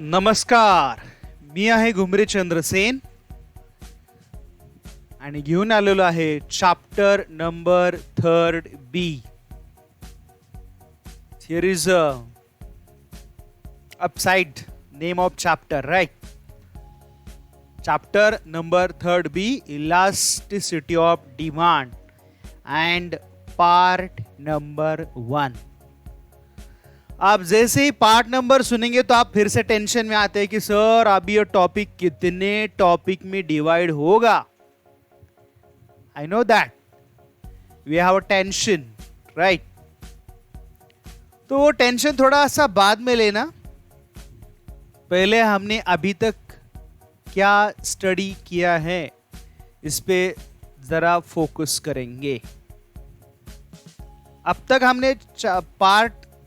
नमस्कार. मी आहे घुमरे चंद्रसेन आणि घेऊन आलेलो आहे chapter number 3B. Here is a upside name of chapter, right? Chapter number 3B, elasticity of demand, and part number 1. आप जैसे ही पार्ट नंबर सुनेंगे तो आप फिर से टेंशन में आते हैं कि सर अभी ये टॉपिक कितने टॉपिक में डिवाइड होगा. I know that we have a tension, right? तो वो टेंशन थोड़ा सा बाद में लेना. पहले हमने अभी तक क्या स्टडी किया है इस पे जरा फोकस करेंगे. अब तक हमने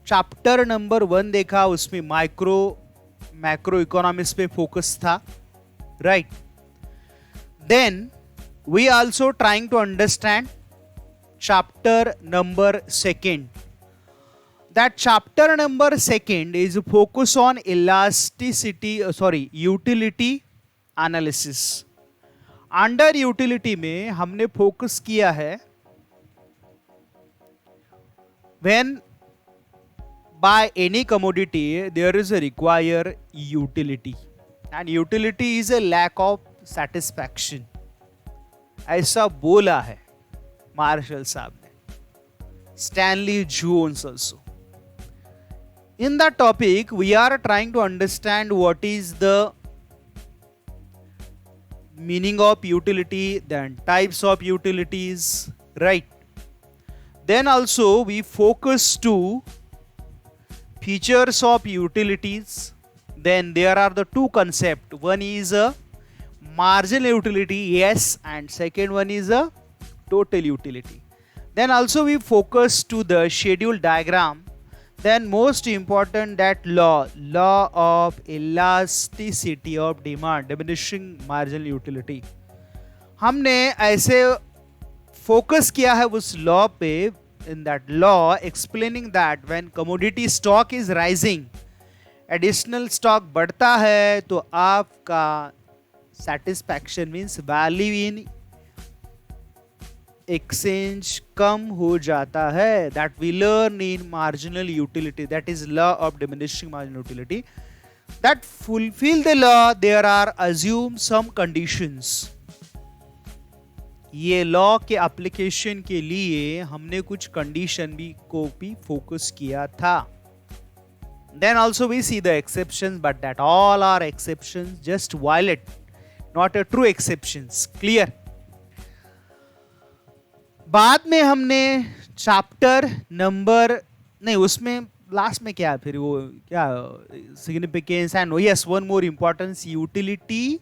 चैप्टर नंबर 1 देखा, उसमें मैक्रो इकोनॉमिक्स पे फोकस था, right? Then we also trying to understand chapter number 2. That chapter number 2 is focus on utility analysis. Under utility में हमने फोकस किया है when by any commodity there is a require utility, and utility is a lack of satisfaction. ऐसा बोला है Marshall साहब ने, Stanley Jones also. In that topic, we are trying to understand what is the meaning of utility, then types of utilities, right? Then also we focus to features of utilities. Then there are the two concepts. One is a marginal utility, yes, and second one is a total utility. Then also we focus to the schedule diagram. Then most important, that law of elasticity of demand, diminishing marginal utility. हमने ऐसे focus किया है उस law पे, in that law explaining that when commodity stock is rising, additional stock बढ़ता है तो आपका satisfaction means value in exchange कम हो जाता है. That we learn in marginal utility, that is law of diminishing marginal utility. That fulfill the law there are assume some conditions. ये law के application के लिए हमने कुछ कंडीशन को भी फोकस किया था. Then also we see the exceptions, but that all are exceptions, just violate, not a true exceptions. Clear? बाद में हमने चैप्टर नंबर नहीं, उसमें लास्ट में क्या फिर वो क्या significance and yes one more importance, utility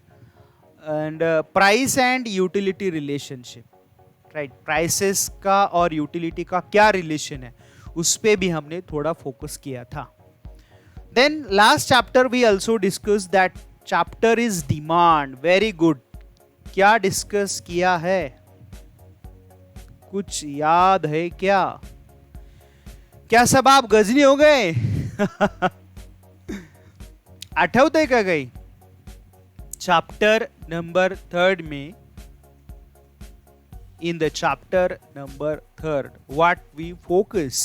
and price and utility relationship, right? Prices का और यूटिलिटी का क्या रिलेशन है उस पे भी हमने थोड़ा फोकस किया था. Then last chapter we also discuss that chapter is demand. Very good. क्या डिस्कस किया है? कुछ याद है क्या? क्या सब आप गजनी हो गए? आठवतंय का काही? चैप्टर नंबर 3 में, in the chapter number 3, what we focus?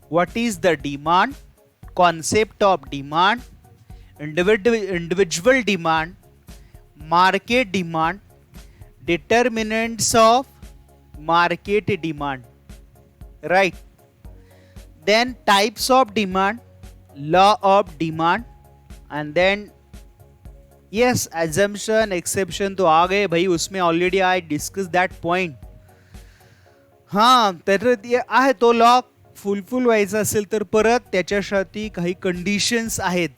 What is the demand? Concept of demand, individual demand, market demand, determinants of market demand, right? Then types of demand, law of demand, and then yes, assumption, exception तो आ गए भाई, उसमें already I discuss that point. हां, तर आहे तो law fulfil व्हायचा असेल तर परत त्याच्यासाठी काही कंडिशन्स आहेत.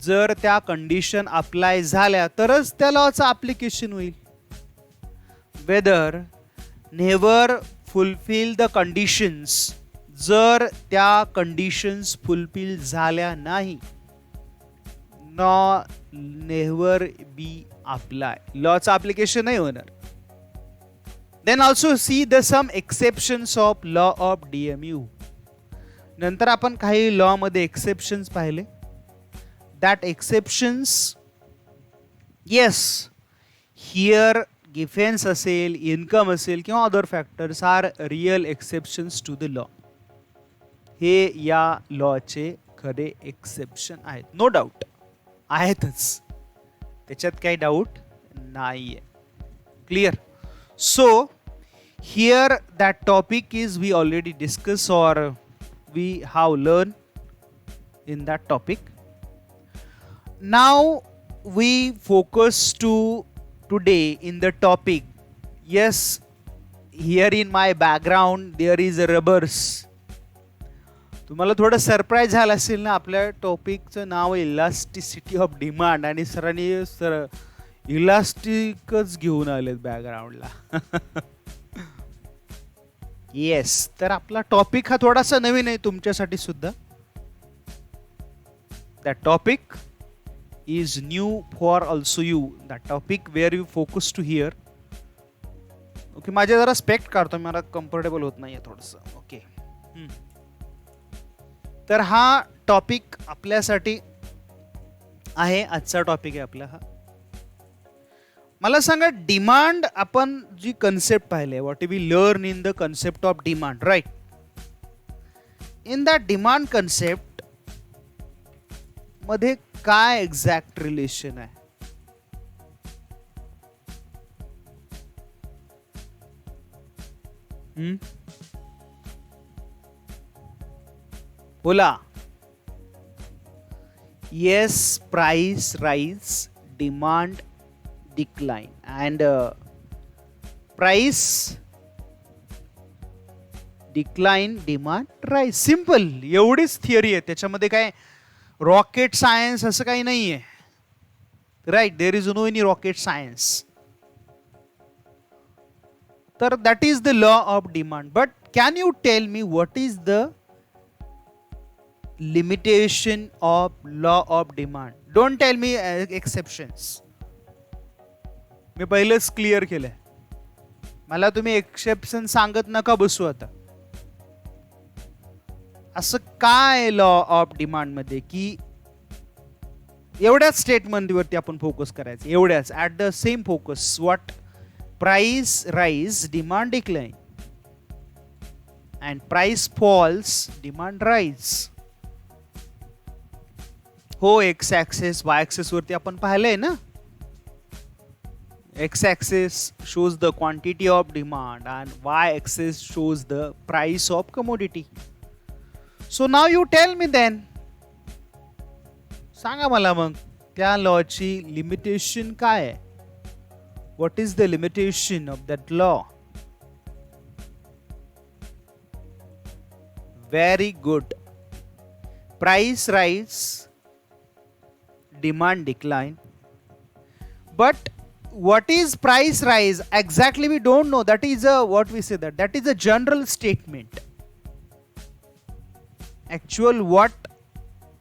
जर त्या कंडिशन अप्लाय झाल्या तरच त्या लॉचं ऍप्लिकेशन होईल. whether never fulfill the conditions, जर त्या कंडिशन्स फुलफिल झाल्या नाही, नेव्हर बी अप्लाय, लॉचं ऍप्लिकेशन नाही होणार. Then also see the some exceptions of law of DMU. नंतर आपण काही लॉ मध्ये एक्सेप्शन्स पाहिले. That exceptions, yes, here defence असेल, इन्कम असेल किंवा other factors are real exceptions to the law. हे या लॉचे खरे एक्सेप्शन आहेत. नो डाऊट आहेतच, त्याच्यात काही डाऊट नाहीये. Clear? So here that topic is we already discuss or we have learn in that topic. Now we focus to today in the topic. Yes, here in my background there is a rubbers. तुम्हाला थोडं surprise झालं असेल ना, आपल्या टॉपिकचं नाव elasticity of demand आणि सरांनी इलास्टिकच घेऊन आलेत बॅकग्राऊंडला. येस, तर आपला टॉपिक हा थोडासा नवीन आहे तुमच्यासाठी सुद्धा. That topic is new for also you. That topic where you focus to here. Okay, माझे जरा स्पेक्ट काढतो, मला कम्फर्टेबल होत नाहीये थोडंसं. ओके, तर हा टॉपिक आपल्यासाठी आहे, आजचा टॉपिक आहे आपला हा. मला सांगा, डिमांड आपण जी कन्सेप्ट पाहिले, what we learn in the concept of demand, right? In that demand concept मध्ये काय एक्झॅक्ट रिलेशन आहे? बोला. Yes, price rise, demand decline. And price decline, demand rise. Simple, एवढीच थिअरी आहे, त्याच्यामध्ये काय रॉकेट सायन्स असं काही नाहीये, right? There is no any rocket science. तर that is the law of demand. But can you tell me what is the limitation of law of demand? Don't tell me exceptions. मी पहिलेच clear केलंय, मला तुम्ही exception सांगत नका बसू आता. असं काय लॉ ऑफ डिमांड मध्ये की एवढ्याच स्टेटमेंटवरती आपण फोकस करायचं, एवढ्याच, at the same focus. What? Price rise, demand decline, and price falls, demand rise. हो, एक्स ऍक्सेस वाय ऍक्सेस वरती आपण पाहिलंय ना. X axis shows the quantity of demand and y axis shows the price of commodity. So now you tell me then, सांगा मला मग त्या लॉची limitation काय आहे? What is the limitation of that law? Very good. Price rise, demand decline. But what is price rise? Exactly we don't know. That is what we say that is a general statement. Actual what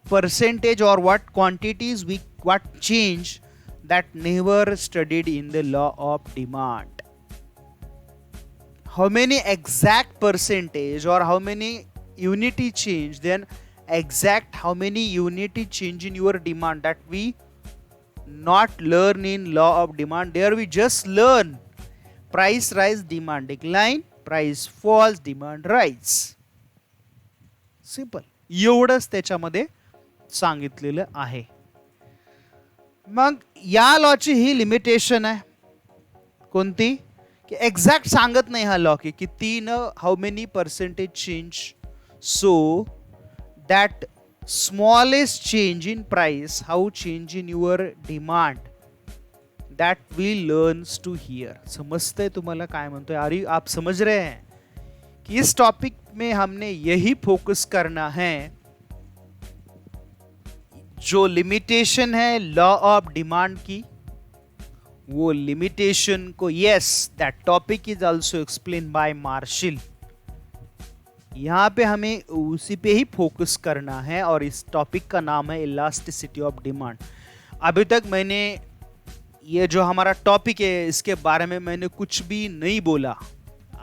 percentage or what quantities what change, that never studied in the law of demand. How many exact percentage or how many unity change, then exact how many unity change in your demand, that we not learn in law of demand. There we just learn price rise, demand decline, price falls, demand rise. Simple, एवढंच त्याच्यामध्ये सांगितलेलं आहे. मग या लॉची ही limitation आहे कोणती? की exact सांगत नाही हा लॉ की किती न how many percentage change, so that smallest change in price how change in your demand, that we learns to here. समझते तुम्हाला काय म्हणतोय? आर यू आप समझ रहे हैं कि इस टॉपिक में हमने यही फोकस करना है, जो लिमिटेशन है लॉ ऑफ डिमांड की, वो लिमिटेशन को, yes, that topic is also explain by Marshall. यहाँ पे हमें उसी पे ही फोकस करना है और इस टॉपिक का नाम है इलास्टिसिटी ऑफ डिमांड. अभी तक मैंने ये जो हमारा टॉपिक है इसके बारे में मैंने कुछ भी नहीं बोला.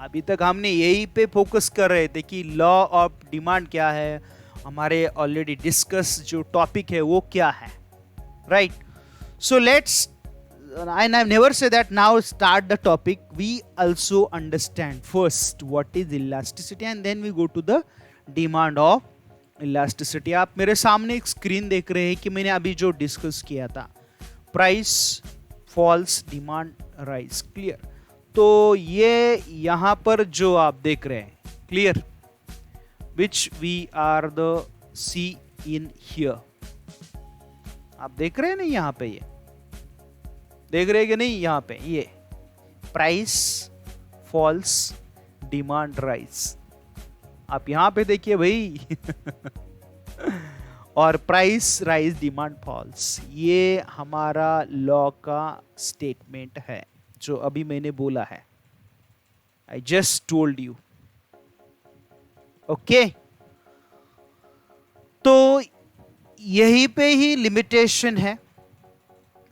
अभी तक हमने यही पे फोकस कर रहे थे कि लॉ ऑफ डिमांड क्या है, हमारे ऑलरेडी डिस्कस जो टॉपिक है वो क्या है, right? So let's, and I've never said that now start the topic. We also understand first what is elasticity and then we go to the demand of elasticity. आप मेरे सामने एक screen देख रहे हैं कि मैंने अभी जो डिस्कस किया था, price falls, demand rise, clear? तो ये यहाँ पर जो आप देख रहे हैं, clear, which we are the see in here, आप देख रहे हैं ना यहाँ पे, ये देख रहे हैं कि नहीं? यहाँ पे ये प्राइस फॉल्स, डिमांड राइज, आप यहाँ पे देखिए भाई और प्राइस राइज, डिमांड फॉल्स, ये हमारा लॉ का स्टेटमेंट है जो अभी मैंने बोला है. I just told you, okay? तो यही पे ही लिमिटेशन है.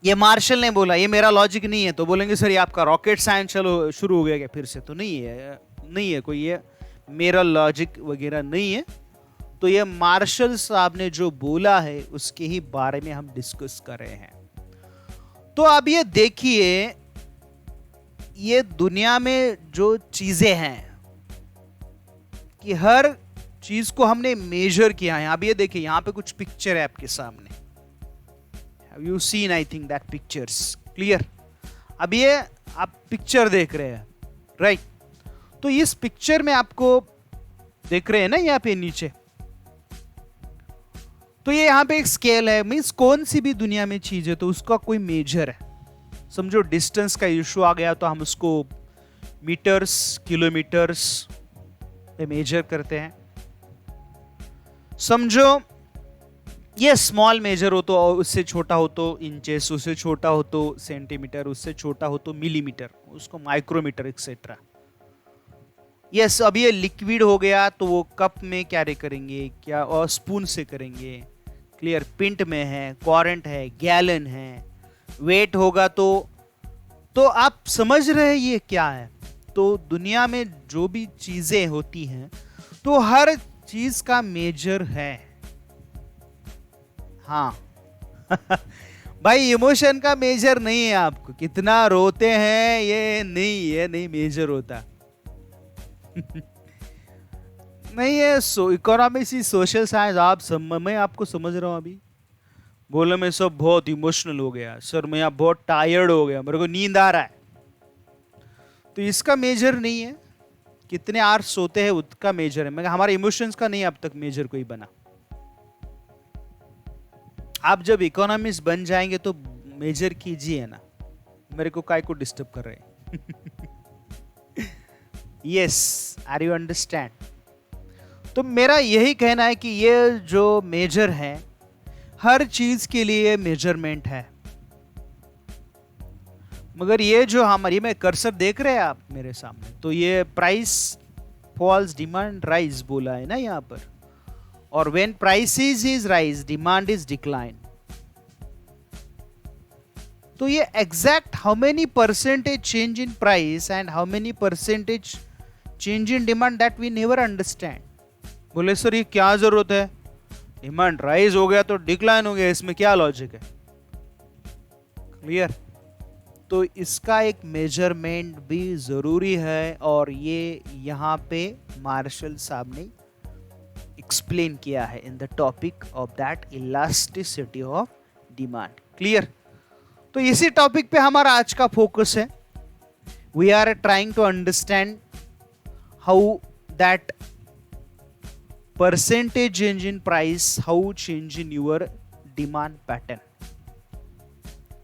ये मार्शल ने बोला, ये मेरा लॉजिक नहीं है. तो बोलेंगे सर ये आपका रॉकेट साइंस चलो शुरू हो गया क्या फिर से? तो नहीं है, नहीं है कोई ये मेरा लॉजिक वगैरह नहीं है. तो ये मार्शल साहब ने जो बोला है उसके ही बारे में हम डिस्कस कर रहे हैं. तो अब ये देखिए, ये दुनिया में जो चीजें हैं कि हर चीज को हमने मेजर किया है. अब ये देखिए, यहाँ पे कुछ पिक्चर है आपके सामने. Have you seen, I think, that pictures? Clear? अब ये आप पिक्चर देख रहे हैं, राइट? तो इस पिक्चर में आपको देख रहे हैं ना यहाँ पे नीचे, तो ये यहाँ पे एक स्केल है. मीन्स कौन सी भी दुनिया में चीज है तो उसका कोई मेजर है. समझो डिस्टेंस का इशू आ गया तो हम उसको मीटर्स, किलोमीटर्स पे मेजर करते हैं. समझो ये स्मॉल मेजर हो तो उससे छोटा हो तो इंचेस, उससे छोटा हो तो सेंटीमीटर, उससे छोटा हो तो मिलीमीटर, उसको माइक्रोमीटर एक्सेट्रा. यस, अब ये लिक्विड हो गया तो वो कप में कैरी करेंगे क्या, और स्पून से करेंगे, क्लियर? पिंट में है, क्वारेंट है, गैलन है. वेट होगा तो आप समझ रहे हैं ये क्या है. तो दुनिया में जो भी चीजें होती हैं तो हर चीज का मेजर है. हाँ भाई, इमोशन का मेजर नहीं है. आपको कितना रोते हैं ये नहीं मेजर होता. नहीं है. Economics is social science. मैं आपको समझ रहा हूं. अभी बोले मैं सब बहुत इमोशनल हो गया सर, मैं यहाँ बहुत टायर्ड हो गया, मेरे को नींद आ रहा है. तो इसका मेजर नहीं है. कितने आवर्स सोते हैं उसका मेजर है. मगर हमारे इमोशंस का नहीं अब तक मेजर कोई बना. आप जब इकोनॉमिस्ट बन जाएंगे तो मेजर कीजिए ना. मेरे को काय को डिस्टर्ब कर रहे हैं? Yes, are you understand? तो मेरा यही कहना है कि ये जो मेजर है, हर चीज के लिए मेजरमेंट है. मगर ये जो हमारी, मैं कर्सर देख रहे हैं आप मेरे सामने, तो ये प्राइस फॉल्स, डिमांड राइज बोला है ना यहाँ पर. और when prices is rise, demand is decline. तो ये exact how many percentage change in price and how many percentage change in demand that we never understand. बोले सर ये क्या जरूरत है, डिमांड राइज हो गया तो डिक्लाइन हो गया, इसमें क्या लॉजिक है? क्लियर? तो इसका एक मेजरमेंट भी जरूरी है और ये यहाँ पे मार्शल साहब ने एक्सप्लेन किया है in the topic of that elasticity of demand. Clear? तो इसी टॉपिक पे हमारा आज का फोकस है. We are trying to understand how that percentage change in price, how change in your demand pattern.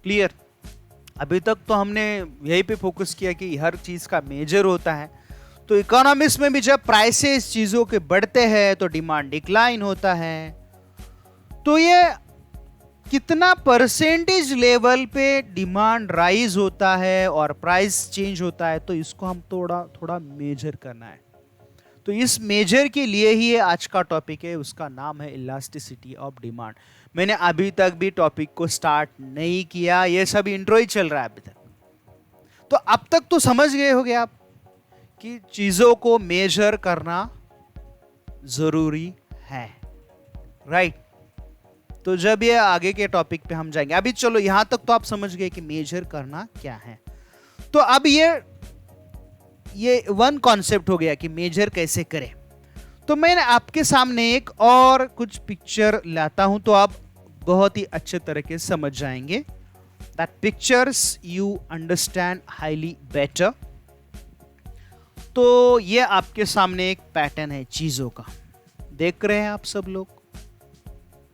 Clear? अभी तक तो हमने यही पे फोकस किया कि हर चीज का मेजर होता है. तो इकोनॉमिक्स में भी जब प्राइसेस चीजों के बढ़ते हैं तो डिमांड डिक्लाइन होता है. तो ये कितना परसेंटेज लेवल पे डिमांड राइज होता है और प्राइस चेंज होता है, तो इसको हम थोड़ा मेजर करना है. तो इस मेजर के लिए ही ये आज का टॉपिक है. उसका नाम है इलास्टिसिटी ऑफ डिमांड. मैंने अभी तक भी टॉपिक को स्टार्ट नहीं किया, ये सब इंट्रो ही चल रहा है अभी तक. तो अब तक तो समझ गए होंगे आप कि चीजों को मेजर करना जरूरी है, राइट। तो जब ये आगे के टॉपिक पे हम जाएंगे, अभी चलो यहां तक तो आप समझ गए कि मेजर करना क्या है। तो अब ये वन कॉन्सेप्ट हो गया कि मेजर कैसे करें। तो मैं आपके सामने एक और कुछ पिक्चर लाता हूं तो आप बहुत ही अच्छे तरीके से समझ जाएंगे। That pictures you understand highly better. तो ये आपके सामने एक पैटर्न है चीजों का, देख रहे हैं आप सब लोग।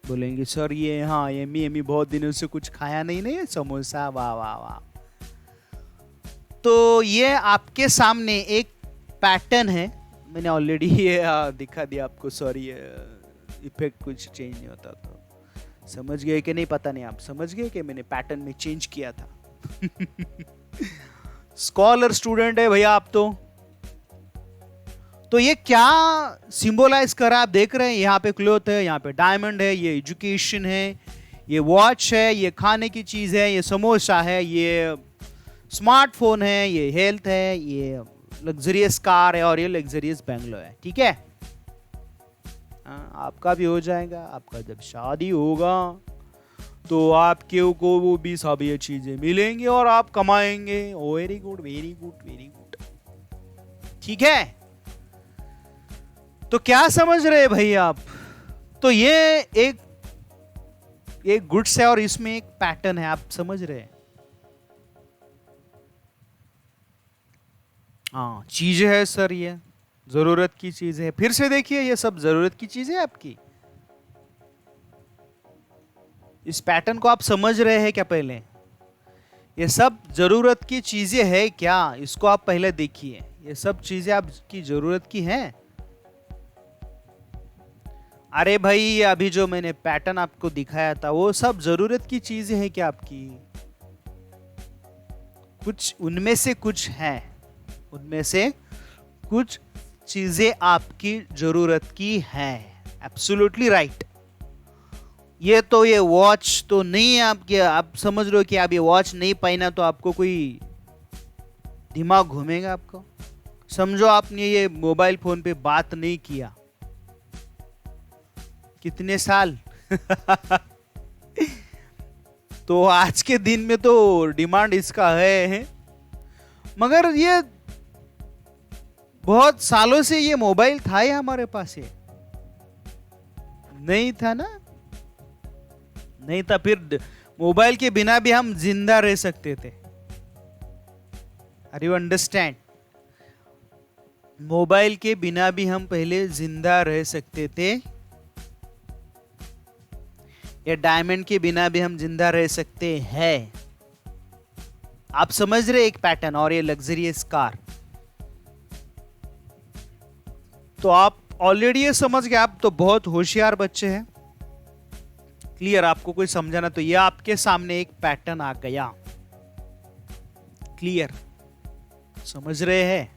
बोलेंगे सर ये हाँ यम्मी बहुत दिनों से कुछ खाया नहीं समोसा, वाह वाह वाह। तो ये आपके सामने एक पैटर्न है, मैंने ऑलरेडी ये दिखा दिया आपको, सॉरी इफेक्ट कुछ चेंज नहीं होता। तो समझ गए कि नहीं पता नहीं, आप समझ गए कि मैंने पैटर्न में चेंज किया था। स्कॉलर स्टूडेंट है भैया आप तो ये क्या सिंबलाइज कर रहा है आप देख रहे हैं। यहाँ पे क्लॉथ है, यहाँ पे डायमंड है, ये एजुकेशन है, ये वॉच है, ये खाने की चीज है, ये समोसा है, ये स्मार्टफोन है, ये हेल्थ है, ये लग्जरियस कार है और ये लग्जरियस बंगलो है। ठीक है, आपका भी हो जाएगा। आपका जब शादी होगा तो आपके को वो भी सब ये चीजें मिलेंगी और आप कमाएंगे। Oh very good very good very good. ठीक है, तो क्या समझ रहे भाई आप। तो ये एक गुड्स है और इसमें एक पैटर्न है, आप समझ रहे हैं। हाँ चीजें है सर, ये जरूरत की चीजें है। फिर से देखिए, ये सब जरूरत की चीजें आपकी। इस पैटर्न को आप समझ रहे हैं क्या पहले। ये सब जरूरत की चीजें है क्या, इसको आप पहले देखिए। ये सब चीजें आपकी जरूरत की हैं। अरे भाई अभी जो मैंने पैटर्न आपको दिखाया था वो सब जरूरत की चीजें हैं क्या आपकी। कुछ उनमें से कुछ है, उनमें से कुछ चीजें आपकी जरूरत की हैं। Absolutely right. ये वॉच तो नहीं है आपके, आप समझ रहे हो कि आप ये वॉच नहीं पहना तो आपको कोई दिमाग घूमेगा आपको। समझो आपने ये मोबाइल फोन पे बात नहीं किया कितने साल। तो आज के दिन में तो डिमांड इसका है। मगर ये बहुत सालों से ये मोबाइल था ही हमारे पास, ये नहीं था ना, नहीं था। फिर मोबाइल के बिना भी हम जिंदा रह सकते थे। Are you understand. मोबाइल के बिना भी हम पहले जिंदा रह सकते थे, या डायमंड के बिना भी हम जिंदा रह सकते हैं। आप समझ रहे एक पैटर्न। और ये लग्जरियस कार, तो आप ऑलरेडी ये समझ गए। आप तो बहुत होशियार बच्चे हैं। क्लियर, आपको कोई समझाना तो ये आपके सामने एक पैटर्न आ गया। क्लियर, समझ रहे हैं।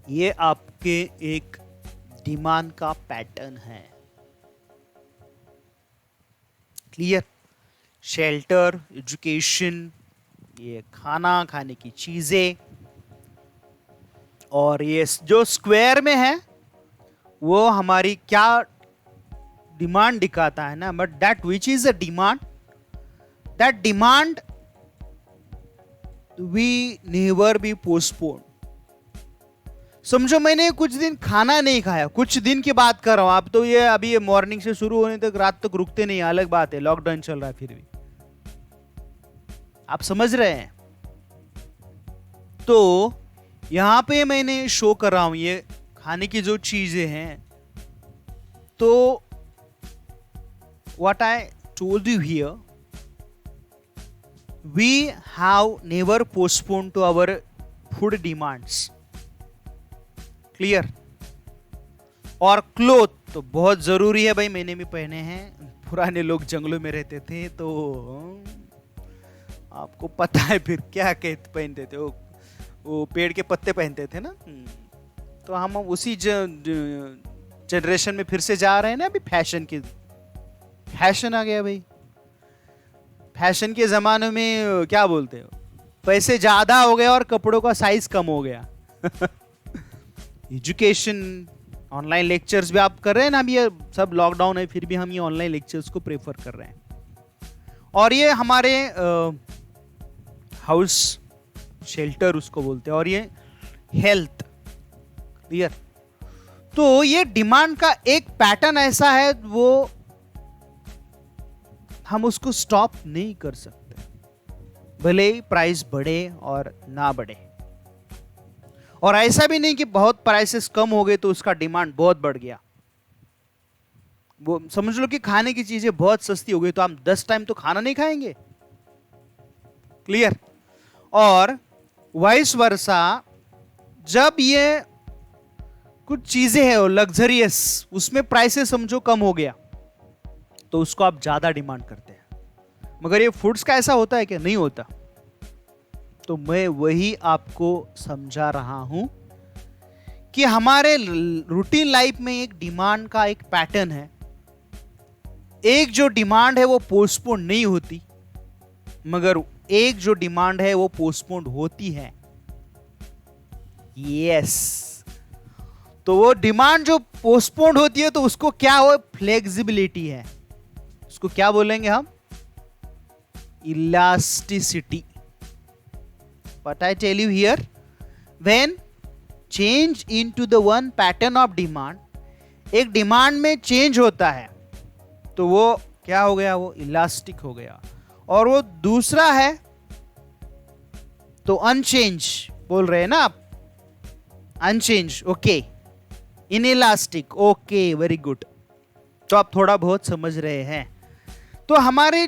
ये आपके एक डिमांड का पैटर्न है। क्लियर, शेल्टर, एजुकेशन, ये खाना खाने की चीजें, और ये जो स्क्वायर में है वो हमारी क्या डिमांड दिखाता है ना। But that which is a demand, that demand we never be postpone. समझो मैंने कुछ दिन खाना नहीं खाया, कुछ दिन की बात कर रहा हूं। आप तो ये अभी ये मॉर्निंग से शुरू होने तक रात तक रुकते नहीं, अलग बात है, लॉकडाउन चल रहा है फिर भी। आप समझ रहे हैं। तो यहां पे मैंने शो कर रहा हूं ये खाने की जो चीजें हैं। तो what I told you here, we have never postpone to our food demands. Clear. और क्लोथ तो बहुत जरूरी है भाई, मैंने भी पहने हैं। पुराने लोग जंगलों में रहते थे तो आपको पता है फिर क्या कहते पहनते थे, वो पेड़ के पत्ते पहनते थे ना। तो हम उसी जनरेशन में फिर से जा रहे हैं ना। अभी फैशन आ गया भाई। फैशन के जमाने में क्या बोलते हो, पैसे ज्यादा हो गए और कपड़ों का साइज कम हो गया। एजुकेशन, ऑनलाइन लेक्चर्स भी आप कर रहे हैं ना, अभी ये सब लॉकडाउन है फिर भी हम ये ऑनलाइन लेक्चर्स को प्रेफर कर रहे हैं। और ये हमारे हाउस शेल्टर उसको बोलते हैं, और ये हेल्थ। क्लियर? तो ये डिमांड का एक पैटर्न ऐसा है वो हम उसको स्टॉप नहीं कर सकते, भले ही प्राइस बढ़े और ना बढ़े। और ऐसा भी नहीं कि बहुत प्राइसेस कम हो गए तो उसका डिमांड बहुत बढ़ गया। वो समझ लो कि खाने की चीजें बहुत सस्ती हो गई तो हम 10 टाइम तो खाना नहीं खाएंगे। क्लियर? और वाइस वर्सा, जब ये कुछ चीजें हैं लग्जरियस, उसमें प्राइसेस समझो कम हो गया तो उसको आप ज्यादा डिमांड करते हैं। मगर ये फूड्स का ऐसा होता है कि नहीं होता। तो मैं वही आपको समझा रहा हूं कि हमारे रूटीन लाइफ में एक डिमांड का एक पैटर्न है। एक जो डिमांड है वो पोस्टपोन नहीं होती, मगर एक जो डिमांड है वो पोस्टपोन होती है। यस। तो वो डिमांड जो पोस्टपोन होती है तो उसको क्या हो, फ्लेक्सिबिलिटी है। उसको क्या बोलेंगे हम? Elasticity. What I tell you here, when change into the one pattern of demand, एक डिमांड में चेंज होता है तो वो क्या हो गया, वो इलास्टिक हो गया। और वो दूसरा है तो अनचेंज बोल रहे हैं ना आप, unchange, okay, inelastic, okay, very good. तो आप थोड़ा बहुत समझ रहे हैं। तो हमारे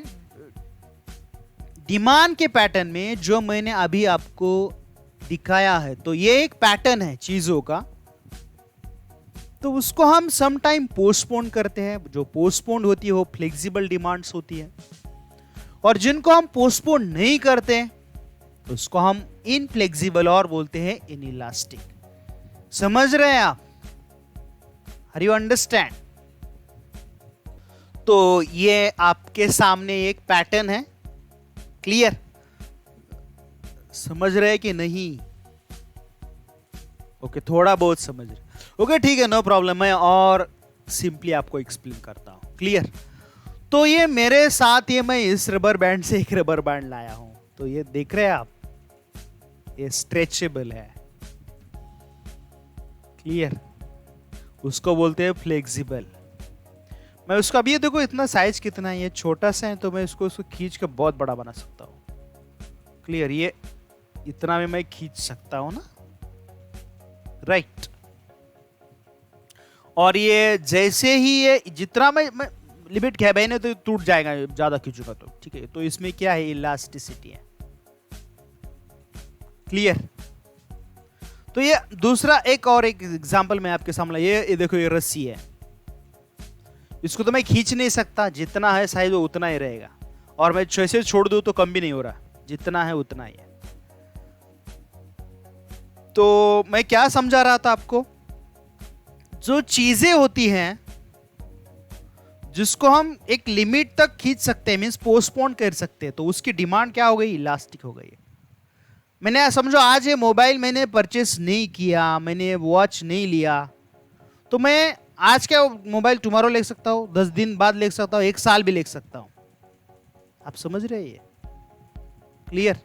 डिमांड के पैटर्न में जो मैंने अभी आपको दिखाया है, तो ये एक पैटर्न है चीजों का, तो उसको हम सम टाइम पोस्टपोन करते हैं। जो पोस्टपोन होती है वो फ्लेक्सिबल डिमांड्स होती है, और जिनको हम पोस्टपोन नहीं करते उसको हम इनफ्लेक्सिबल और बोलते हैं इनइलास्टिक। समझ रहे हैं आप? Are you understand? तो ये आपके सामने एक पैटर्न है। क्लियर? समझ रहे कि नहीं? ओके, थोड़ा बहुत समझ रहे। ओके, ठीक है, नो प्रॉब्लम। मैं और सिंपली आपको एक्सप्लेन करता हूं। क्लियर? तो ये मेरे साथ, ये मैं इस रबर बैंड से एक रबर बैंड लाया हूं। तो ये देख रहे हैं आप, ये स्ट्रेचेबल है। क्लियर? उसको बोलते हैं फ्लेक्सिबल। मैं उसका भी, ये देखो इतना साइज कितना है, ये छोटा सा है तो मैं इसको खींच के बहुत बड़ा बना सकता हूं। क्लियर? ये इतना में मैं खींच सकता हूं ना, राइट? और ये जैसे ही ये जितना मैं लिमिट क्या है भाई ने, तो टूट जाएगा ज्यादा खींचूंगा तो, ठीक है? तो इसमें क्या है, इलास्टिसिटी है। क्लियर? तो ये दूसरा एक और एक एग्जांपल मैं आपके सामने, ये देखो, ये रस्सी है, इसको तो मैं खींच नहीं सकता, जितना है साइज वो उतना ही रहेगा। और मैं जैसे छोड़ दूं तो कम भी नहीं हो रहा, जितना है उतना ही है। तो मैं क्या समझा रहा था आपको, जो चीजें होती हैं जिसको हम एक लिमिट तक खींच सकते हैं, मींस पोस्टपोन कर सकते हैं, तो उसकी डिमांड क्या हो गई, इलास्टिक हो गई। मैंने समझो आज ये मोबाइल मैंने परचेस नहीं किया, मैंने वॉच नहीं लिया, तो मैं आज क्या मोबाइल टुमारो ले सकता हूं, 10 दिन बाद ले सकता हूं, 1 साल भी ले सकता हूं। आप समझ रहे हैं? क्लियर?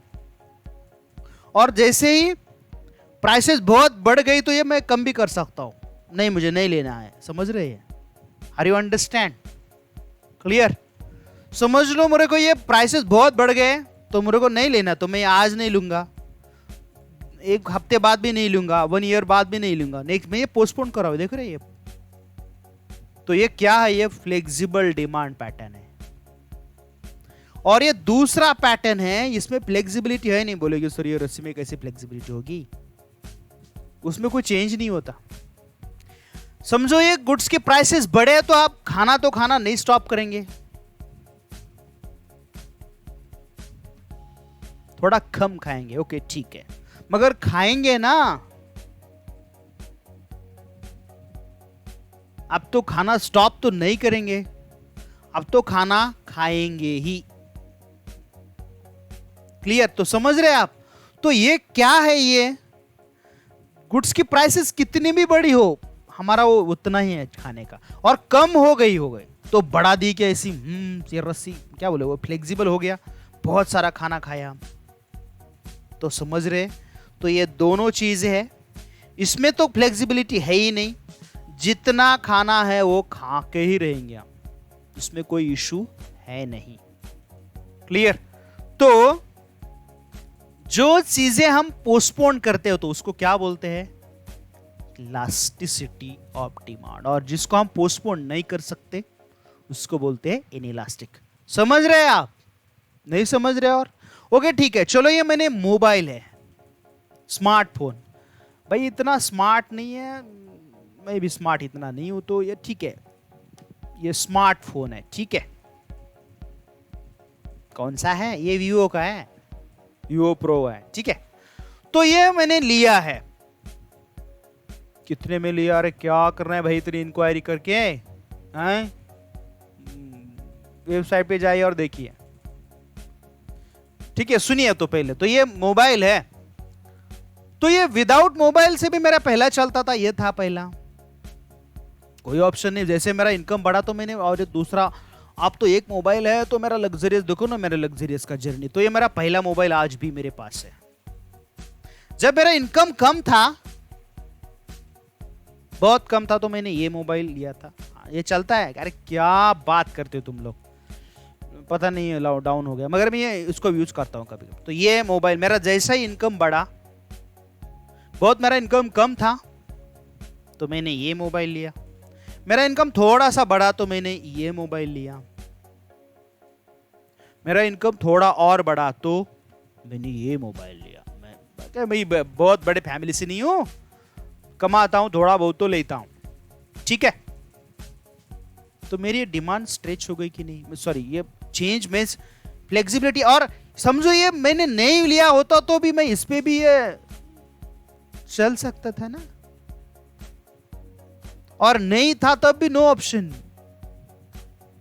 और जैसे ही प्राइसेस बहुत बढ़ गई तो ये मैं कम भी कर सकता हूं, नहीं मुझे नहीं लेना है। समझ रहे हैं? Are you understand? क्लियर? समझ लो मेरे को ये प्राइसेस बहुत बढ़ गए तो मेरे को नहीं लेना, तो मैं आज नहीं लूंगा, 1 हफ्ते बाद भी नहीं लूंगा, 1 ईयर बाद भी नहीं लूंगा, नेक्स्ट मैं ये पोस्टपोन कर रहा हूं। देख रहे हैं? तो ये क्या है, ये फ्लेक्सिबल डिमांड पैटर्न है। और ये दूसरा पैटर्न है, इसमें फ्लेक्सिबिलिटी है नहीं। बोलेगी सर ये रस्सी में कैसे फ्लेक्सिबिलिटी होगी, उसमें कोई चेंज नहीं होता। समझो ये गुड्स के प्राइसेस बढ़े तो आप खाना तो खाना नहीं स्टॉप करेंगे, थोड़ा कम खाएंगे, ओके ठीक है, मगर खाएंगे ना। अब तो खाना स्टॉप तो नहीं करेंगे, अब तो खाना खाएंगे ही। क्लियर? तो समझ रहे आप? तो ये क्या है, ये गुड्स की प्राइसेस कितनी भी बड़ी हो, हमारा वो उतना ही है खाने का, और कम हो गई तो बढ़ा दी क्या ऐसी, ये रस्सी क्या बोले, वो फ्लेक्सिबल हो गया, बहुत सारा खाना खाया। तो समझ रहे, तो ये दोनों चीजें है, इसमें तो फ्लेक्सिबिलिटी है ही नहीं, जितना खाना है वो खा के ही रहेंगे आप, इसमें कोई इशू है नहीं। क्लियर? तो जो चीजें हम पोस्टपोन करते हो तो उसको क्या बोलते हैं, इलास्टिसिटी ऑफ डिमांड, और जिसको हम पोस्टपोन नहीं कर सकते उसको बोलते हैं इनइलास्टिक। समझ रहे हैं आप? नहीं समझ रहे? और ओके ठीक है, चलो ये मैंने मोबाइल है, स्मार्टफोन, भाई इतना स्मार्ट नहीं है, मैं भी स्मार्ट इतना नहीं हूं, तो ये ठीक है, ये स्मार्टफोन है, ठीक है, कौन सा है, ये वीवो का है, वीवो प्रो है, ठीक है। तो ये मैंने लिया है, कितने में लिया, अरे क्या करना है भाई इतनी इंक्वायरी करके, हैं? वेबसाइट पे जाइए और देखिए, ठीक है। सुनिए, तो पहले तो ये मोबाइल है, तो ये विदाउट मोबाइल से भी मेरा पहला चलता था, ये था पहला, कोई ऑप्शन नहीं। जैसे मेरा इनकम बढ़ा तो मैंने, और दूसरा, आप तो एक मोबाइल है तो मेरा लग्जरियस देखो ना, मेरा लग्जरियस का जर्नी, तो ये मेरा पहला मोबाइल आज भी मेरे पास है। जब मेरा इनकम कम था, बहुत कम था, तो मैंने ये मोबाइल लिया था, ये चलता है। अरे क्या बात करते हो तुम लोग, पता नहीं लॉकडाउन हो गया, मगर मैं ये इसको यूज करता हूं कभी कभी। तो ये मोबाइल मेरा जैसा ही इनकम बढ़ा, बहुत मेरा इनकम कम था तो मैंने ये मोबाइल लिया, मेरा इनकम थोड़ा सा बढ़ा तो मैंने ये मोबाइल लिया, मेरा इनकम थोड़ा और बढ़ा तो मैंने ये मोबाइल लिया। मैं बहुत बड़े फैमिली से नहीं हूं, कमाता हूं थोड़ा बहुत तो लेता हूं, ठीक है। तो मेरी डिमांड स्ट्रेच हो गई कि नहीं, सॉरी ये चेंज मींस फ्लेक्सिबिलिटी। और समझो ये मैंने नहीं लिया होता तो भी मैं इस पे भी ये चल सकता था ना, और नहीं था तब भी नो ऑप्शन।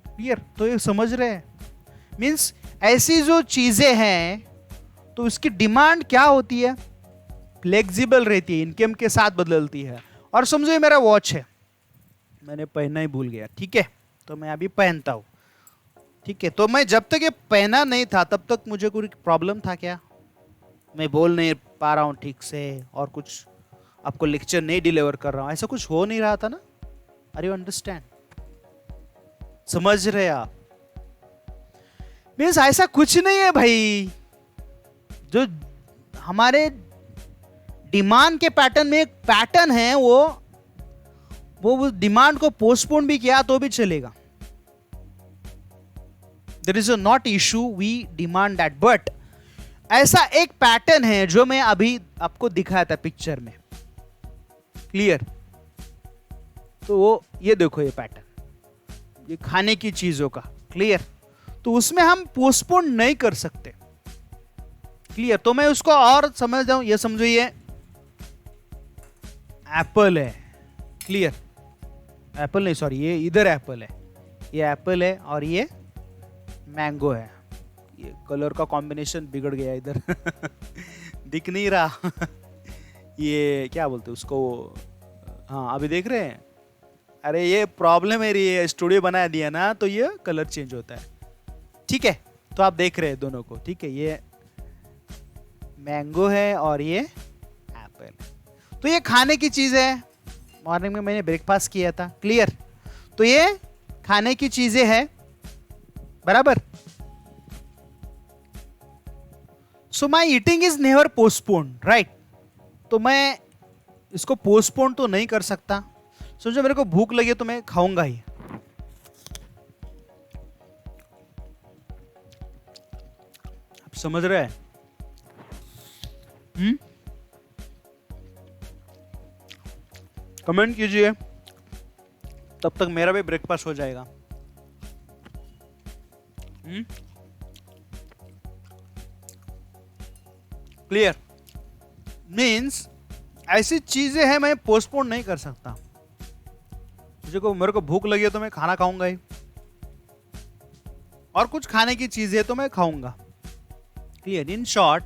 क्लियर? तो ये समझ रहे हैं, मींस ऐसी जो चीजें हैं तो उसकी डिमांड क्या होती है, फ्लेक्सिबल रहती है, इनकम के साथ बदलती है। और समझो ये मेरा वॉच है, मैंने पहनना ही भूल गया, ठीक है, तो मैं अभी पहनता हूं, ठीक है। तो मैं जब तक ये पहना नहीं था तब तक मुझे कोई प्रॉब्लम था क्या, मैं बोल नहीं पा रहा हूं ठीक से, और कुछ आपको लेक्चर नहीं डिलीवर कर रहा हूं, ऐसा कुछ हो नहीं रहा था ना। Are you understand? समझ रहे आप? मीन्स ऐसा कुछ नहीं है भाई, जो हमारे डिमांड के पैटर्न में एक पैटर्न है, वो डिमांड को पोस्टपोन भी किया तो भी चलेगा। There is not issue, we demand that, but ऐसा एक पैटर्न है जो मैं अभी आपको दिखाया था पिक्चर में। क्लियर? तो वो ये देखो, ये पैटर्न, ये खाने की चीजों का। क्लियर? तो उसमें हम पोस्टपोन नहीं कर सकते। क्लियर? तो मैं उसको और समझ जाऊं, ये समझो ये एप्पल है। क्लियर? एप्पल नहीं, सॉरी, ये इधर एप्पल है, ये एप्पल है और ये मैंगो है। ये कलर का कॉम्बिनेशन बिगड़ गया इधर दिख नहीं रहा ये क्या बोलते उसको, हाँ अभी देख रहे हैं। अरे ये प्रॉब्लम है, ये स्टूडियो बना दिया ना तो ये कलर चेंज होता है, ठीक है। तो आप देख रहे हैं दोनों को, ठीक है, ये मैंगो है और ये एप्पल। तो ये खाने की चीज है, मॉर्निंग में मैंने ब्रेकफास्ट किया था। क्लियर? तो ये खाने की चीजें हैं, बराबर। So my eating is never postpone, right. तो मैं इसको पोस्टपोन तो नहीं कर सकता। सोचो मेरे को भूख लगी तो मैं खाऊंगा ही। आप समझ रहे हैं? कमेंट कीजिए, तब तक मेरा भी ब्रेकफास्ट हो जाएगा। क्लियर? मीन्स ऐसी चीजें हैं मैं पोस्टपोन नहीं कर सकता। मेरे को भूख लगी है तो मैं खाना खाऊंगा ही, और कुछ खाने की चीजें तो मैं खाऊंगा। क्लियर? इन शॉर्ट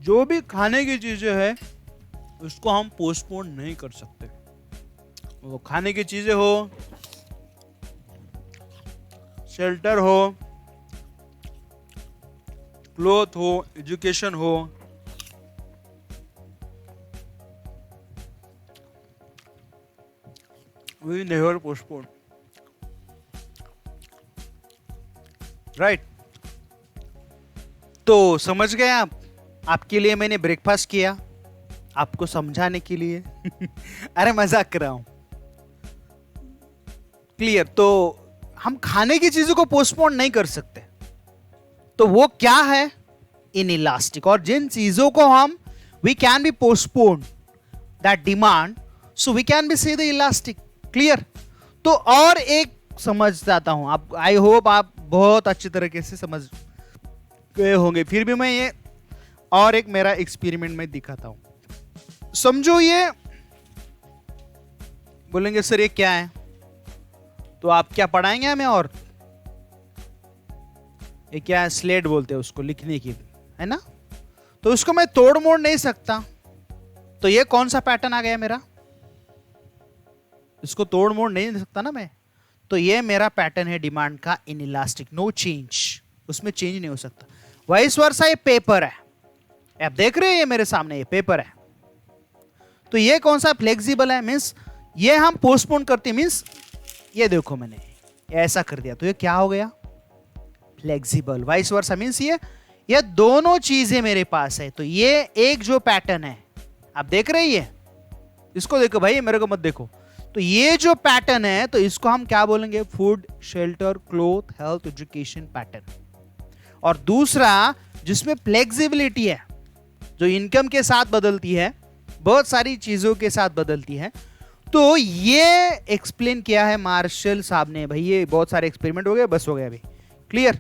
जो भी खाने की चीजें है उसको हम पोस्टपोन नहीं कर सकते। वो खाने की चीजें हो, शेल्टर हो, क्लोथ हो, एजुकेशन हो, वी नेवर पोस्टपोन, राइट। तो समझ गए आप? आपके लिए मैंने ब्रेकफास्ट किया, आपको समझाने के लिए। अरे मजाक कर रहा हूं। क्लियर? तो हम खाने की चीजों को पोस्टपोन नहीं कर सकते। तो वो क्या है? इनइलास्टिक। और जिन चीजों को हम we can be postpone that demand, so we can be say the elastic. Clear? तो और एक समझ जाता हूं, आप आई होप आप बहुत अच्छी तरीके से समझ गए होंगे। फिर भी मैं ये और एक मेरा एक्सपेरिमेंट में दिखाता हूं। समझो ये, बोलेंगे सर ये क्या है? तो आप क्या पढ़ाएंगे हमें? और ये क्या है? स्लेट बोलते हैं उसको, लिखने की, है ना? तो उसको मैं तोड़ मोड़ नहीं सकता। तो ये कौन सा पैटर्न आ गया मेरा? इसको तोड़ मोड़ नहीं सकता ना मैं। तो ये मेरा पैटर्न है डिमांड का, इनइलास्टिक, नो चेंज, उसमें चेंज नहीं हो सकता। वाइस वर्सा ये पेपर है, आप देख रहे हैं ये मेरे सामने, ये पेपर है। तो ये कौन सा? फ्लेक्सिबल है, मींस ये हम पोस्टपोन करते हैं, मींस ये देखो मैंने ऐसा कर दिया, तो ये क्या हो गया? फ्लेक्सिबल। वाइस वर्सा मींस ये दोनों चीजें मेरे पास है। तो ये एक जो पैटर्न है, आप देख रहे हैं, इसको देखो भाई, मेरे को मत देखो। तो ये जो पैटर्न है, तो इसको हम क्या बोलेंगे? Food, shelter, cloth, health, education pattern. और दूसरा जिसमें फ्लेक्सिबिलिटी है, जो इनकम के साथ बदलती है, बहुत सारी चीजों के साथ बदलती है, तो ये एक्सप्लेन किया है मार्शल साहब ने। भाई ये बहुत सारे एक्सपेरिमेंट हो गए, बस हो गया अभी। क्लियर?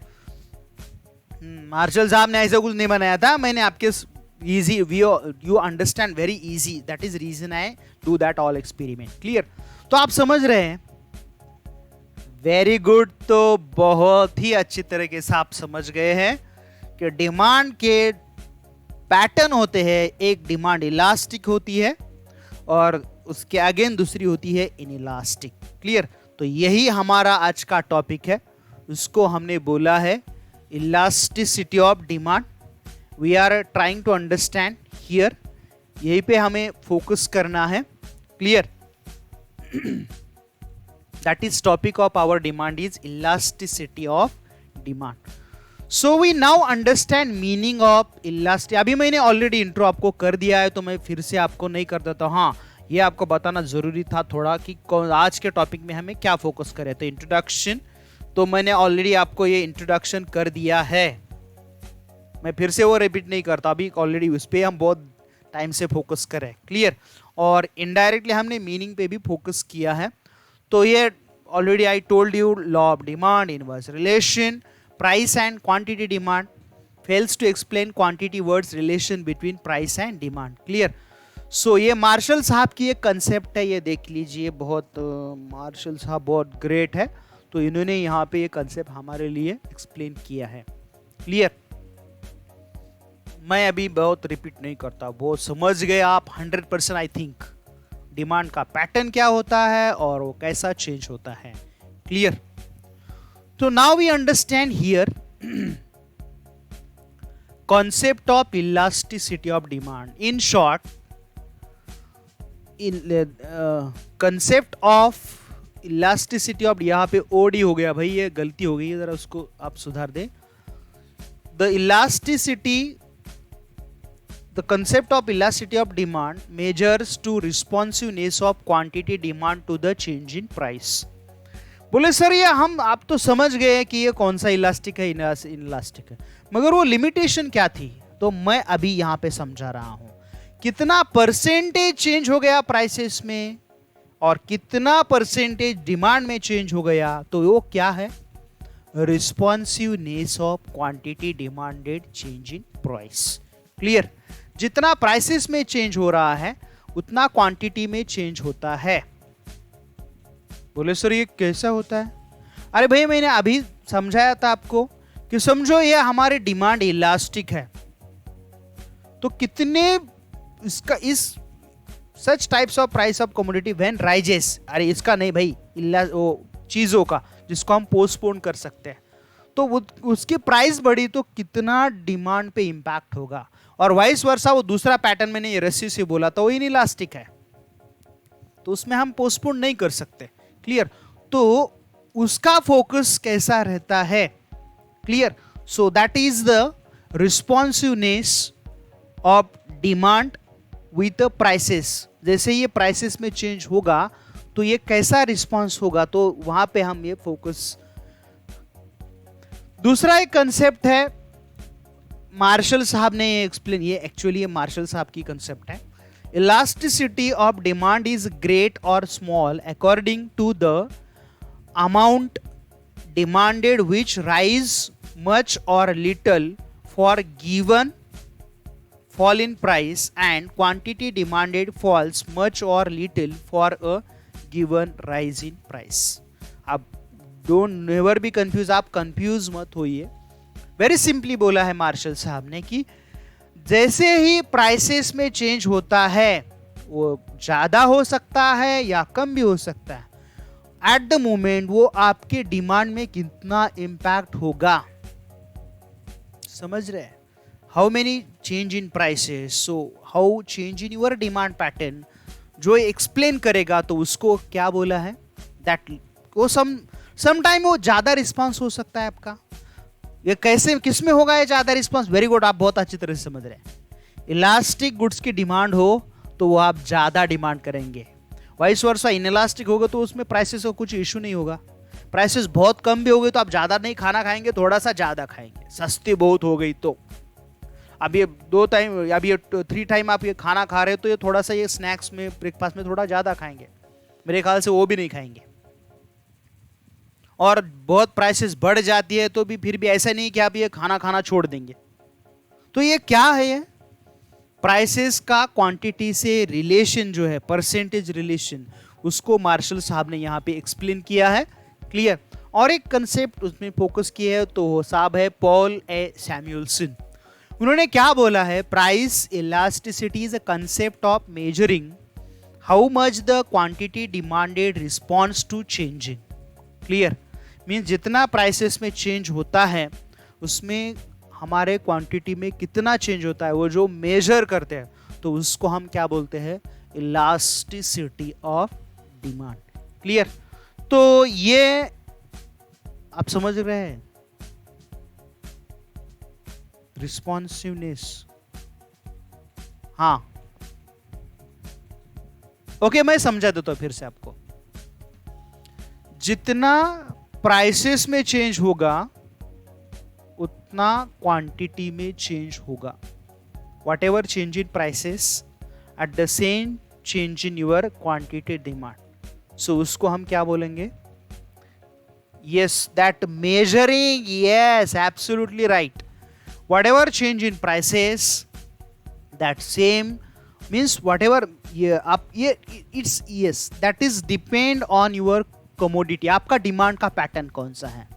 मार्शल साहब ने ऐसा कुछ नहीं बनाया था, मैंने आपके easy, you understand very easy, that is reason I do that all experiment. Clear? तो आप समझ रहे हैं, वेरी गुड। तो बहुत ही अच्छी तरीके से आप समझ गए हैं कि डिमांड के पैटर्न होते हैं। एक डिमांड इलास्टिक होती है और उसके अगेन दूसरी होती है इनइलास्टिक। क्लियर? तो यही हमारा आज का टॉपिक है, उसको हमने बोला है elasticity of demand. We are trying to understand here, यही पे हमें फोकस करना है। Clear? That is topic of our demand is elasticity of demand. So we now understand meaning of elastic. अभी मैंने ऑलरेडी इंट्रो आपको कर दिया है, तो मैं फिर से आपको नहीं कर देता। हाँ, ये आपको बताना जरूरी था थोड़ा कि आज के टॉपिक में हमें क्या फोकस करें। तो इंट्रोडक्शन, तो मैंने ऑलरेडी आपको ये इंट्रोडक्शन कर दिया है, मैं फिर से वो रिपीट नहीं करता। अभी ऑलरेडी उस पर हम बहुत टाइम से फोकस करें। क्लियर? और इनडायरेक्टली हमने मीनिंग पे भी फोकस किया है। तो ये already I told you, law of demand, inverse relation, price and quantity demand, fails to explain quantity words relation between price and demand. Clear? So ये मार्शल साहब की एक कंसेप्ट है, ये देख लीजिए, बहुत मार्शल साहब बहुत ग्रेट है। तो इन्होंने यहाँ पे ये कंसेप्ट हमारे लिए एक्सप्लेन किया है। क्लियर? मैं अभी बहुत रिपीट नहीं करता, बहुत समझ गए आप 100%। आई थिंक डिमांड का पैटर्न क्या होता है और वो कैसा चेंज होता है। क्लियर? तो now we understand here concept of elasticity of demand. In short, concept of elasticity of, यहाँ पे ओडी हो गया भाई, ये गलती हो गई है, जरा उसको आप सुधार दें। The elasticity, the concept of elasticity of demand measures to responsiveness of quantity demand to the change in price। बोले सर ये हम आप तो समझ गए कि ये कौन सा इलास्टिक है, इलास्टिक है, मगर वो लिमिटेशन क्या थी? तो मैं अभी यहाँ पे समझा रहा हूँ कितना परसेंटेज चेंज हो गया प्राइसेस में और कितना परसेंटेज डिमांड में चेंज हो गया। तो वो क्या है? Responsiveness of quantity demanded change in price. Clear? जितना प्राइसेस में चेंज हो रहा है उतना क्वांटिटी में चेंज होता है। बोले सर ये कैसा होता है? अरे भाई मैंने अभी समझाया था आपको कि समझो ये हमारी डिमांड इलास्टिक है, तो कितने इसका इस such types of price of commodity when rises, अरे इसका नहीं भाई, वो चीजों का जिसको हम पोस्टपोन कर सकते हैं, तो उसकी प्राइस बढ़ी तो कितना डिमांड पे इंपैक्ट होगा। और वाइस वर्सा, वो दूसरा पैटर्न मैंने ये रस्सी से बोला था, वो इनइलास्टिक है, तो उसमें हम पोस्टपोन नहीं कर सकते। क्लियर? तो उसका फोकस कैसा रहता है? Clear? So that is the responsiveness of demand with prices. जैसे ये प्राइसेस में चेंज होगा तो ये कैसा रिस्पॉन्स होगा, तो वहां पे हम ये फोकस। दूसरा एक कंसेप्ट है, मार्शल साहब ने ये एक्सप्लेन, ये एक्चुअली ये मार्शल साहब की कंसेप्ट है। Elasticity of demand is great or small according to the amount demanded which rise much or little for given fall in price and quantity demanded falls much or little for a given rise in price. अब don't never be confused, आप confuse मत होइए। Very simply बोला है Marshall साहब ने कि जैसे ही प्राइसेस में चेंज होता है, वो ज्यादा हो सकता है या कम भी हो सकता है, एट द मोमेंट वो आपके डिमांड में कितना इंपैक्ट होगा। समझ रहे हैं? How many change in prices, so how change in your demand pattern, जो एक्सप्लेन करेगा तो उसको क्या बोला है, दैट वो सम टाइम वो ज्यादा रिस्पांस हो सकता है आपका। ये कैसे, किस में होगा ये ज्यादा रिस्पांस? वेरी गुड, आप बहुत अच्छी तरह से समझ रहे हैं। इलास्टिक गुड्स की डिमांड हो तो वो आप ज्यादा डिमांड करेंगे, वाइस वर्सा इनइलास्टिक होगा तो उसमें प्राइसेस का कुछ इशू नहीं होगा। प्राइसेस बहुत कम भी हो गए तो आप ज्यादा नहीं खाना खाएंगे, थोड़ा सा ज्यादा खाएंगे। सस्ती बहुत हो गई तो अब ये 2 टाइम, अब ये 3 टाइम आप ये खाना खा रहे हो तो ये थोड़ा सा ये स्नैक्स में, ब्रेकफास्ट में थोड़ा ज्यादा खाएंगे, मेरे ख्याल से वो भी नहीं खाएंगे। और बहुत प्राइसेस बढ़ जाती है तो भी फिर भी ऐसा नहीं कि आप ये खाना खाना छोड़ देंगे। तो ये क्या है? ये प्राइसेस का क्वांटिटी से रिलेशन जो है, परसेंटेज रिलेशन, उसको मार्शल साहब ने यहाँ पे एक्सप्लेन किया है। क्लियर? और एक कंसेप्ट उसमें फोकस किया है तो साहब है पॉल ए सैमुएल्सन। उन्होंने क्या बोला है? Price elasticity is a concept of measuring how much the quantity demanded response to changing. Clear? Means जितना प्राइसेस में चेंज होता है उसमें हमारे क्वांटिटी में कितना चेंज होता है, वो जो मेजर करते हैं, तो उसको हम क्या बोलते हैं? Elasticity of demand. क्लियर? तो ये आप समझ रहे हैं, रिस्पॉन्सिवनेस। हाँ, ओके, मैं समझा देता हूं फिर से आपको। जितना प्राइसेस में चेंज होगा उतना क्वांटिटी में चेंज होगा। Whatever change in prices at the same change in your quantity demand. So उसको हम क्या बोलेंगे? Yes, that measuring, yes, absolutely right. Whatever change in prices, that same means whatever it's yes, that is depend on your commodity, आपका demand का pattern कौन सा है।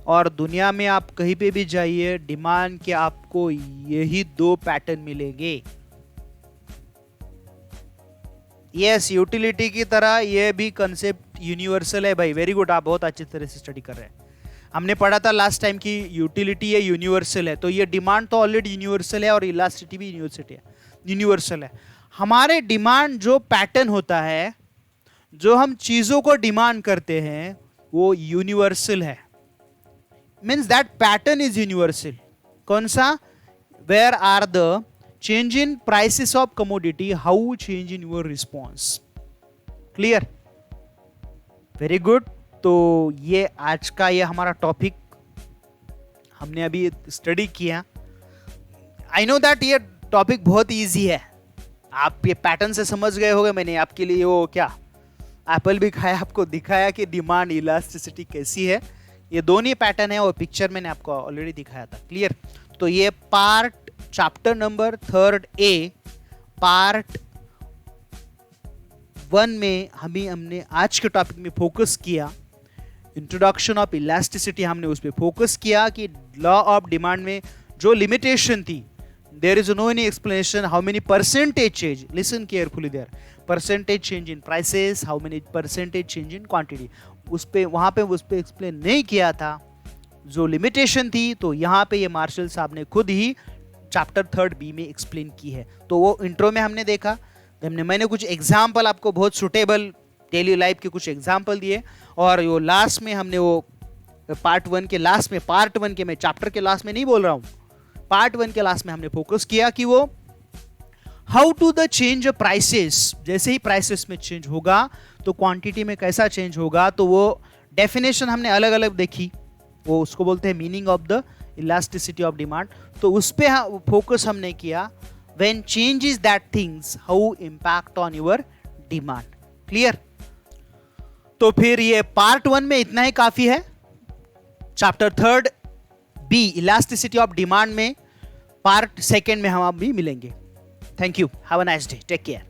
और दुनिया में आप कहीं पे भी जाइए, डिमांड के आपको यही 2 पैटर्न मिलेंगे। यस, यूटिलिटी की तरह ये भी कंसेप्ट यूनिवर्सल है भाई। वेरी गुड, आप बहुत अच्छी तरह से स्टडी कर रहे हैं। हमने पढ़ा था लास्ट टाइम कि यूटिलिटी है, यूनिवर्सल है, तो ये डिमांड तो ऑलरेडी यूनिवर्सल है और इलास्टिसिटी भी यूनिवर्सल है। हमारे डिमांड जो पैटर्न होता है, जो हम चीजों को डिमांड करते हैं, वो यूनिवर्सल है। Means that pattern is universal. कौन सा? Where are the change in prices of commodity, how change in your response. Clear? Very good. तो ये आज का ये हमारा टॉपिक हमने अभी स्टडी किया। आई नो दैट ये टॉपिक बहुत इजी है, आप ये पैटर्न से समझ गए होंगे। मैंने आपके लिए वो क्या एप्पल भी खाया, आपको दिखाया कि डिमांड इलास्टिसिटी कैसी है। ये दोनों पैटर्न है, वो पिक्चर मैंने आपको ऑलरेडी दिखाया था। क्लियर? तो ये part chapter number 3 A part 1 में हमने आज के टॉपिक में फोकस किया। इंट्रोडक्शन ऑफ इलास्टिसिटी हमने उस पर फोकस किया कि लॉ ऑफ डिमांड में जो लिमिटेशन थी, there is no any explanation how many percentage change, listen carefully there, percentage change in prices, how many percentage change in quantity, उस पे वहां पे उस पे एक्सप्लेन नहीं किया था जो लिमिटेशन थी, तो यहाँ पे ये मार्शल साहब ने खुद ही चैप्टर 3 बी में एक्सप्लेन की है। तो वो इंट्रो में हमने देखा, मैंने कुछ एग्जाम्पल आपको बहुत सुटेबल डेली लाइफ के कुछ एग्जाम्पल दिए, और वो लास्ट में हमने वो पार्ट 1 के लास्ट में, पार्ट 1 के मैं चैप्टर के लास्ट में नहीं बोल रहा हूँ, पार्ट 1 के लास्ट में हमने फोकस किया कि वो how to the change prices, जैसे ही प्राइसेस में चेंज होगा तो क्वांटिटी में कैसा चेंज होगा, तो वो डेफिनेशन हमने अलग अलग देखी, वो उसको बोलते हैं meaning of the elasticity of demand, तो उस पे फोकस हमने किया, when changes that things how impact on your demand. Clear? तो फिर ये पार्ट 1 में इतना ही काफी है। Chapter 3 B elasticity of demand में पार्ट 2 में हम आप भी मिलेंगे। Thank you, have a nice day, take care.